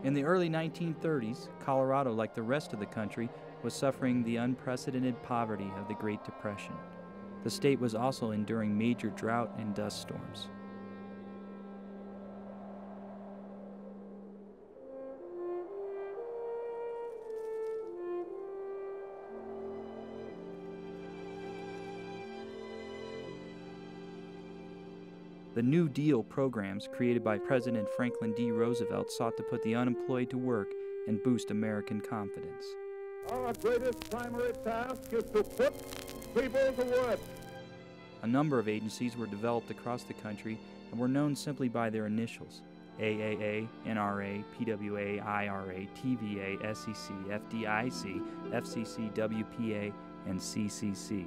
In the early 1930s, Colorado, like the rest of the country, was suffering the unprecedented poverty of the Great Depression. The state was also enduring major drought and dust storms. The New Deal programs created by President Franklin D. Roosevelt sought to put the unemployed to work and boost American confidence. Our greatest primary task is to put people to work. A number of agencies were developed across the country and were known simply by their initials: AAA, NRA, PWA, IRA, TVA, SEC, FDIC, FCC, WPA, and CCC.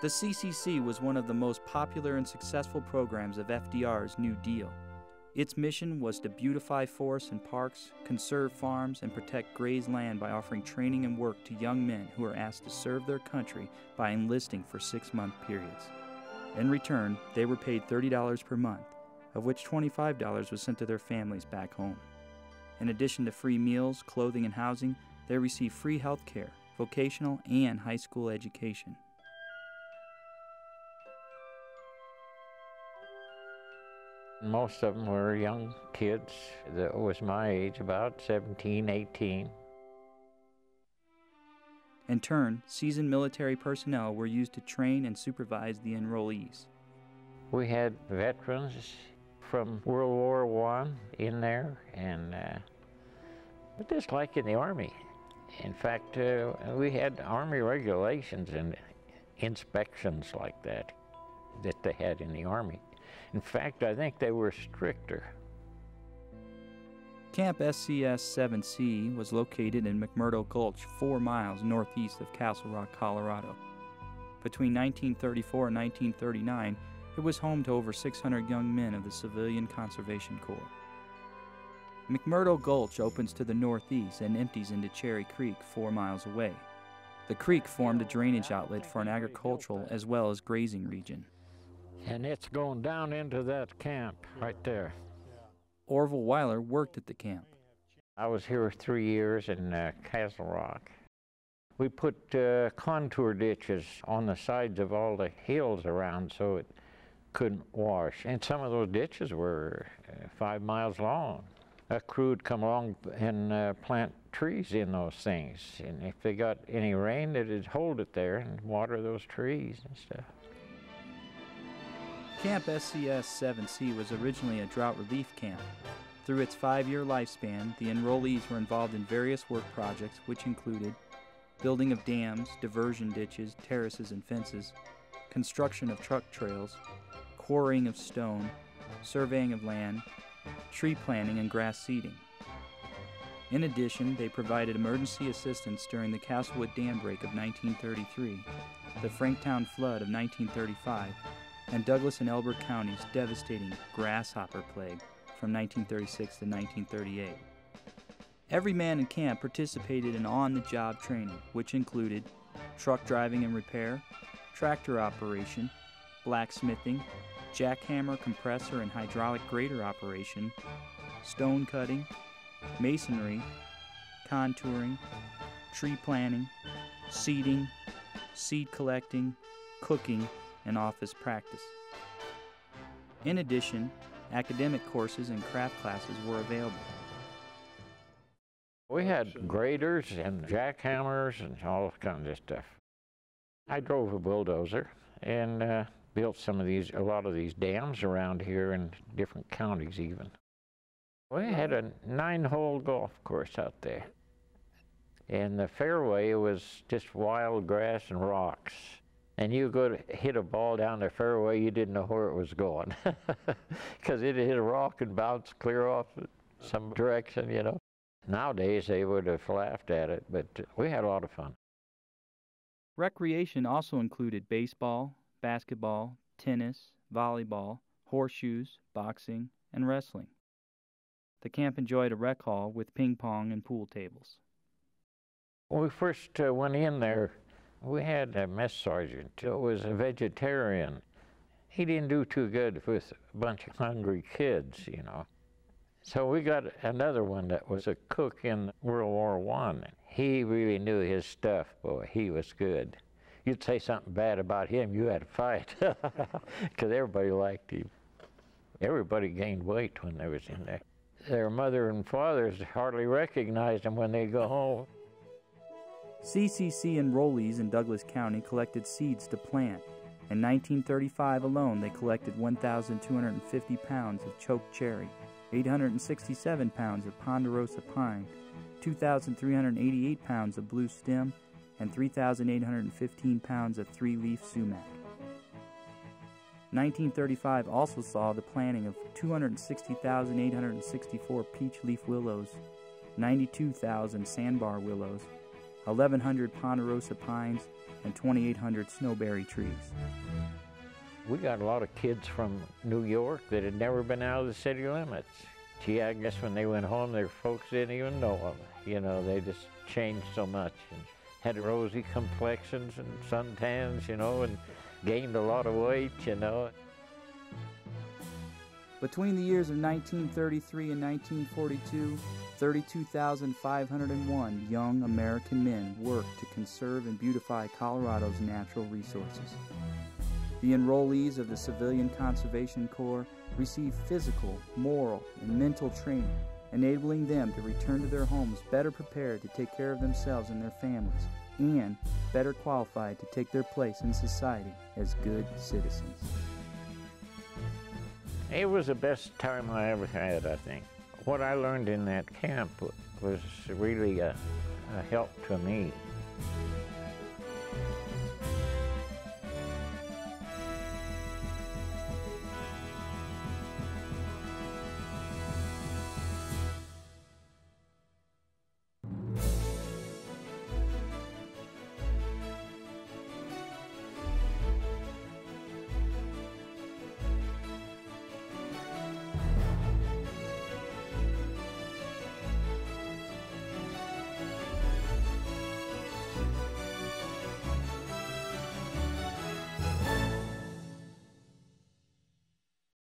The CCC was one of the most popular and successful programs of FDR's New Deal. Its mission was to beautify forests and parks, conserve farms, and protect grazed land by offering training and work to young men who were asked to serve their country by enlisting for 6-month periods. In return, they were paid $30 per month, of which $25 was sent to their families back home. In addition to free meals, clothing, and housing, they received free health care, vocational, and high school education. Most of them were young kids that was my age, about 17, 18. In turn, seasoned military personnel were used to train and supervise the enrollees. We had veterans from World War I in there, and just like in the Army. In fact, we had Army regulations and inspections like that they had in the Army. In fact, I think they were stricter. Camp SCS-7C was located in McMurdo Gulch, 4 miles northeast of Castle Rock, Colorado. Between 1934 and 1939, it was home to over 600 young men of the Civillian Conservation Corps. McMurdo Gulch opens to the northeast and empties into Cherry Creek, 4 miles away. The creek formed a drainage outlet for an agricultural as well as grazing region. And it's going down into that camp right there. Orville Weiler worked at the camp. I was here 3 years in Castle Rock. We put contour ditches on the sides of all the hills around so it couldn't wash. And some of those ditches were 5 miles long. A crew would come along and plant trees in those things. And if they got any rain, they'd hold it there and water those trees and stuff. Camp SCS-7C was originally a drought relief camp. Through its 5-year lifespan, the enrollees were involved in various work projects which included building of dams, diversion ditches, terraces and fences, construction of truck trails, quarrying of stone, surveying of land, tree planting and grass seeding. In addition, they provided emergency assistance during the Castlewood Dam break of 1933, the Franktown flood of 1935, and Douglas and Elbert County's devastating grasshopper plague from 1936 to 1938. Every man in camp participated in on-the-job training, which included truck driving and repair, tractor operation, blacksmithing, jackhammer, compressor, and hydraulic grader operation, stone cutting, masonry, contouring, tree planting, seeding, seed collecting, cooking, and office practice. In addition, academic courses and craft classes were available. We had graders and jackhammers and all kinds of stuff. I drove a bulldozer and built a lot of these dams around here in different counties even. We had a 9-hole golf course out there. And the fairway was just wild grass and rocks. And you go to hit a ball down the fairway, you didn't know where it was going. Because it hit a rock and bounced clear off some direction, you know. Nowadays, they would have laughed at it, but we had a lot of fun. Recreation also included baseball, basketball, tennis, volleyball, horseshoes, boxing, and wrestling. The camp enjoyed a rec hall with ping pong and pool tables. When we first went in there, we had a mess sergeant who was a vegetarian. He didn't do too good with a bunch of hungry kids, you know. So we got another one that was a cook in World War I. He really knew his stuff, boy. He was good. You'd say something bad about him, you had to fight, because everybody liked him. Everybody gained weight when they was in there. Their mother and fathers hardly recognized them when they go home. CCC enrollees in Douglas County collected seeds to plant. In 1935 alone, they collected 1,250 pounds of choke cherry, 867 pounds of ponderosa pine, 2,388 pounds of blue stem, and 3,815 pounds of three-leaf sumac. 1935 also saw the planting of 260,864 peach leaf willows, 92,000 sandbar willows, 1,100 ponderosa pines, and 2,800 snowberry trees. We got a lot of kids from New York that had never been out of the city limits. Gee, I guess when they went home, their folks didn't even know them. You know, they just changed so much and had rosy complexions and suntans, you know, and gained a lot of weight, you know. Between the years of 1933 and 1942, 32,501 young American men worked to conserve and beautify Colorado's natural resources. The enrollees of the Civillian Conservation Corps received physical, moral, and mental training, enabling them to return to their homes better prepared to take care of themselves and their families, and better qualified to take their place in society as good citizens. It was the best time I ever had, I think. What I learned in that camp was really a help to me.